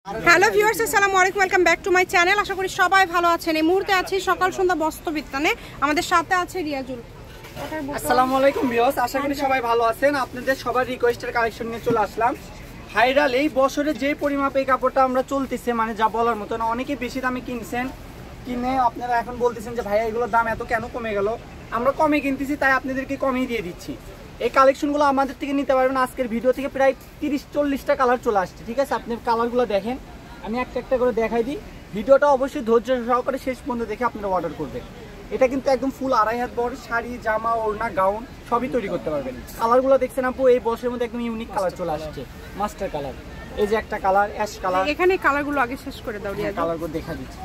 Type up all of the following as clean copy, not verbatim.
Hello viewers, আসসালামু আলাইকুম, welcome back to my channel. আশা করি সবাই ভালো আছেন। এই মুহূর্তে আছি সকাল সন্ধ্যা বস্ত্র বিতানে, আমাদের সাথে আছে রিয়াজুল। আসসালামু আলাইকুম ভিউয়ার্স, আশা করি সবাই ভালো আছেন। আপনাদের সবার রিকোয়েস্টের কালেকশন নিয়ে চলে আসলাম। ভাইরাল এই বছরে যে পরিমাপে এই কাপড়টা আমরা চলতেছে, মানে যা বলার মতো না। অনেকে বেশি দামে কিনছেন, কিনে আপনারা এখন বলতেছেন যে ভাইয়া এগুলোর দাম এত কেন কমে গেল। আমরা কমে কিনতেছি, তাই আপনাদেরকে কমেই দিয়ে দিচ্ছি। এই কালেকশনগুলো আমাদের থেকে নিতে পারবেন। আজকের ভিডিও থেকে প্রায় 30-40টা কালার চলে আসছে, ঠিক আছে? আপনি কালারগুলো দেখেন, আমি একটা একটা করে দেখাই দিই। ভিডিওটা অবশ্যই ধৈর্য সহকারে শেষ পর্যন্ত দেখে আপনারা অর্ডার করবেন। এটা কিন্তু একদম ফুল 2.5 হাত বড় শাড়ি, জামা, ওড়না, গাউন সবই তৈরি করতে পারবেন। কালারগুলো দেখছেন আপু, এই বছরের মধ্যে একদম ইউনিক কালার চলে আসছে, মাস্টার কালার। এই যে একটা কালার, অ্যাশ কালার। এখানে কালারগুলো আগে শেষ করে দাও রিয়া। কালারগুলো দেখা দিচ্ছি,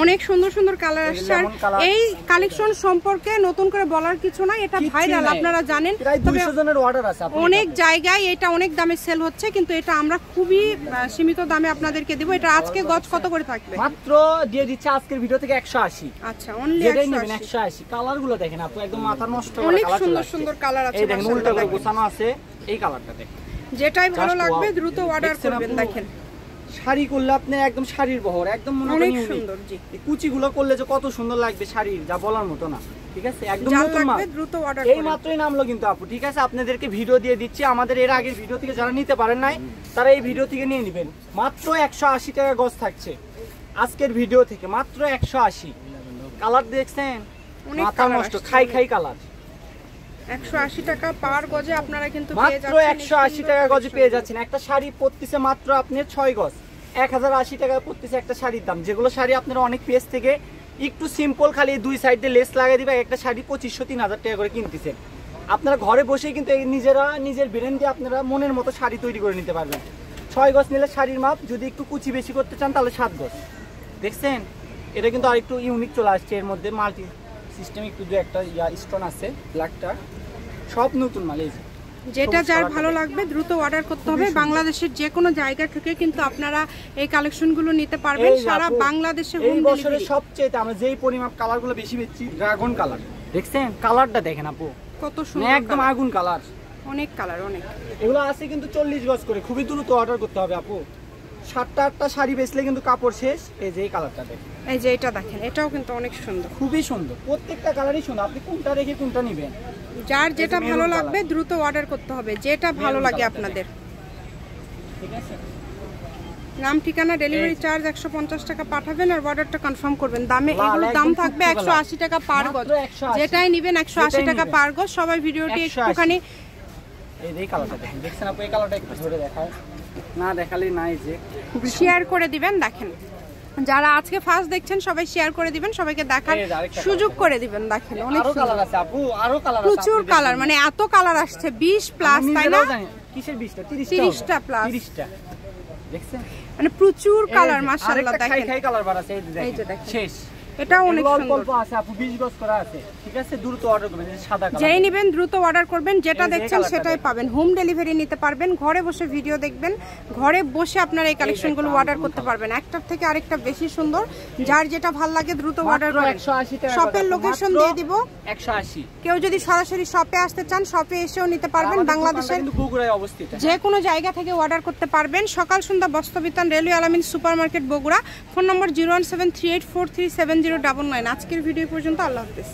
অনেক সুন্দর সুন্দর কালার আসছে। এই কালেকশন সম্পর্কে নতুন করে বলার কিছু নাই, এটা ভাইরাল, আপনারা জানেন। প্রায় 200 জনের অর্ডার আছে। অনেক জায়গায় এটা অনেক দামে সেল হচ্ছে, কিন্তু এটা আমরা খুবই সীমিত দামে আপনাদেরকে দেব। এটা আজকে গজ কত করে থাকবে? মাত্র দিয়ে দিচ্ছে আজকের ভিডিও থেকে 180। আচ্ছা, অনলি 180। কালারগুলো দেখেন আপু, একদম মাথা নষ্ট করা অনেক সুন্দর সুন্দর কালার আছে। এই দেখেন উল্টা করে গোছানো আছে। এই কালারটা দেখেন, যেটাই ভালো লাগবে দ্রুত অর্ডার করবেন। দেখেন শাড়ি করলে আপনি একদম শাড়ির বহর, একদম অনেক সুন্দর। জি, কুচিগুলো করলে যে কত সুন্দর লাগবে শাড়ির, যা বলার মতো না, ঠিক আছে? একদম নতুন মাল, দ্রুত অর্ডার এই মাত্রই নামলো কিন্তু আপু, ঠিক আছে? আপনাদেরকে ভিডিও দিয়ে দিচ্ছি। আমাদের এর আগের ভিডিও থেকে যারা নিতে পারেন নাই, তারা এই ভিডিও থেকে নিয়ে নেবেন। মাত্র 180 টাকা গজ থাকছে আজকের ভিডিও থেকে, মাত্র 180। কালার দেখছেন, মাথা নষ্ট, খাই খাই কালার। 180 টাকা পার গজে আপনারা কিন্তু পেয়ে যাচ্ছেন। মাত্র 180 টাকা গজে পেয়ে যাচ্ছেন। একটা শাড়ি পড়তেছে মাত্র আপনার 6 গজ, 1080 টাকা পড়তেছে একটা শাড়ির দাম। যেগুলো শাড়ি আপনারা অনেক পেজ থেকে একটু সিম্পল, খালি দুই সাইডে লেস লাগিয়ে দিবে, একটা শাড়ি 2500-3000 টাকা করে কিনতেছেন। আপনারা ঘরে বসেই কিন্তু নিজেরা নিজের ব্রেন দিয়ে আপনারা মনের মতো শাড়ি তৈরি করে নিতে পারবেন। 6 গজ নিলে শাড়ির মাপ, যদি একটু কুচি বেশি করতে চান তাহলে 7 গজ। দেখছেন, এটা কিন্তু আর একটু ইউনিক চলে আসছে। এর মধ্যে মাল্টি সিস্টেম একটু দু একটা স্টোন আছে, ব্ল্যাকটা সব নতুন মাল। এই যেটা যার ভালো লাগবে দ্রুত অর্ডার করতে হবে। বাংলাদেশের যে কোনো জায়গা থেকে কিন্তু আপনারা এই কালেকশনগুলো নিতে পারবেন, সারা বাংলাদেশে হোম ডেলিভারি। এই বছরে সবচেয়ে আমরা যেই পরিমাপ কালারগুলো বেশি বেচছি, ড্রাগন কালার। দেখছেন কালারটা দেখেন আপু, কত সুন্দর, একদম আগুন কালার। অনেক কালার, অনেক। এগুলো আছে কিন্তু 40 গজ করে, খুবই দ্রুত অর্ডার করতে হবে আপু। 7টা-8টা শাড়ি বেচলে কিন্তু কাপড় শেষ। এই যে এই কালারটা দেখেন, এই যে এটা দেখেন, এটাও কিন্তু অনেক সুন্দর, খুবই সুন্দর। প্রত্যেকটা কালারই সুন্দর, আপনি কোনটা রেখে কোনটা নেবেন। যার যেটা ভালো লাগবে দ্রুত অর্ডার করতে হবে, যেটা ভালো লাগে আপনাদের। ঠিক আছে, নাম, ঠিকানা, ডেলিভারি চার্জ 150 টাকা পাঠাবেন আর অর্ডারটা কনফার্ম করবেন। দামে এগুলোর দাম থাকবে 180 টাকা পার গজ। যেটাই নেবেন 180 টাকা পার গজ। সবাই ভিডিওটি একটুখানি এই কালারটা দেখেন, দেখছেন আপু? এই কালারটা একটু ধরে দেখাও, না দেখালে নাই যে শেয়ার করে দিবেন। দেখেন, যারা আজকে ফার্স্ট দেখছেন সবাই শেয়ার করে দিবেন, সবাইকে দেখার সুযোগ করে দিবেন। দেখেন অনেক কালার আছে আপু, আরো কালার আছে, প্রচুর কালার, মানে এত কালার আসছে 20 প্লাস, তাই না? কিসের 20টা? 30টা প্লাস, 30টা। দেখছেন, মানে প্রচুর কালার। মাশাআল্লাহ, দেখেন খাই খাই কালার বার আছে। এই যে দেখেন, শেষ। এটাও অনেক সুন্দর আছে আপু, 20 গজ করা আছে, ঠিক আছে? দ্রুত অর্ডার করবেন। সাদা কালার যেই নেবেন দ্রুত অর্ডার করবেন, যেটা দেখছেন সেটাই পাবেন। হোম ডেলিভারি নিতে পারবেন, ঘরে বসে ভিডিও দেখবেন, ঘরে বসে আপনারা এই কালেকশনগুলো অর্ডার করতে পারবেন। একটার থেকে আরেকটা বেশি সুন্দর। যার যেটা ভালো লাগে দ্রুত অর্ডার করেন। শপের লোকেশন দিয়ে দিব, 180। কেউ যদি সরাসরি শপে আসতে চান শপে এসেও নিতে পারবেন। বাংলাদেশের বগুড়ায় অবস্থিত, যে কোনো জায়গা থেকে অর্ডার করতে পারবেন। সকাল সন্ধ্যা বস্ত্র বিতান, রেলওয়ে আলামিন সুপার মার্কেট, বগুড়া। ফোন নম্বর 01738437099। আজকের ভিডিও পর্যন্ত, আল্লাহ হাফেজ।